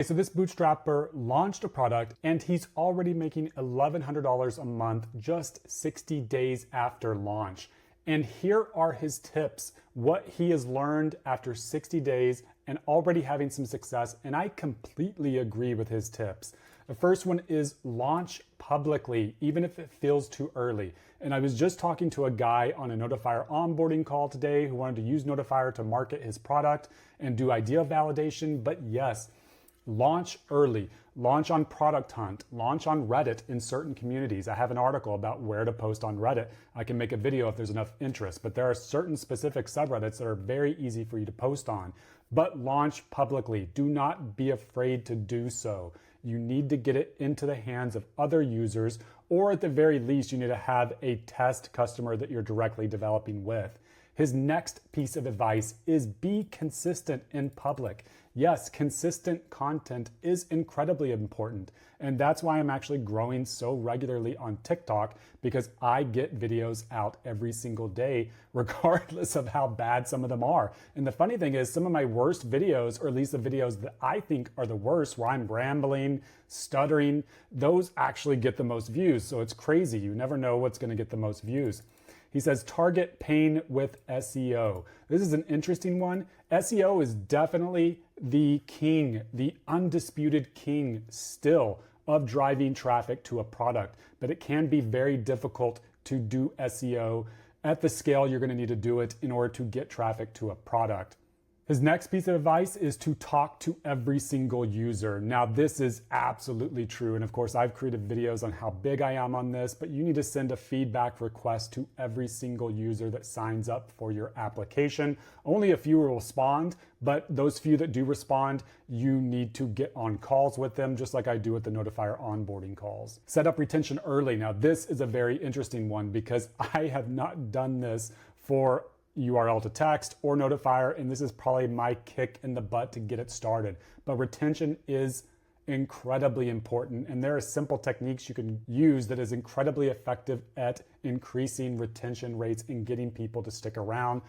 So this bootstrapper launched a product and he's already making $1,100 a month just 60 days after launch. And here are his tips, what he has learned after 60 days and already having some success. And I completely agree with his tips. The first one is launch publicly, even if it feels too early. And I was just talking to a guy on a Notifier onboarding call today who wanted to use Notifier to market his product and do idea validation. But yes, launch early, launch on Product Hunt, launch on Reddit in certain communities. I have an article about where to post on Reddit. I can make a video if there's enough interest, but there are certain specific subreddits that are very easy for you to post on. But launch publicly. Do not be afraid to do so. You need to get it into the hands of other users, or at the very least, you need to have a test customer that you're directly developing with. His next piece of advice is be consistent in public. Yes, consistent content is incredibly important. And that's why I'm actually growing so regularly on TikTok, because I get videos out every single day, regardless of how bad some of them are. And the funny thing is, some of my worst videos, or at least the videos that I think are the worst, where I'm rambling, stuttering, those actually get the most views. So it's crazy. You never know what's going to get the most views. He says, target pain with SEO. This is an interesting one. SEO is definitely the king, the undisputed king still of driving traffic to a product, but it can be very difficult to do SEO at the scale you're going to need to do it in order to get traffic to a product. His next piece of advice is to talk to every single user. Now, this is absolutely true. And of course, I've created videos on how big I am on this, but you need to send a feedback request to every single user that signs up for your application. Only a few will respond, but those few that do respond, you need to get on calls with them, just like I do with the Notifier onboarding calls. Set up retention early. Now, this is a very interesting one because I have not done this for URL to text or Notifier, and this is probably my kick in the butt to get it started. But retention is incredibly important, and there are simple techniques you can use that is incredibly effective at increasing retention rates and getting people to stick around.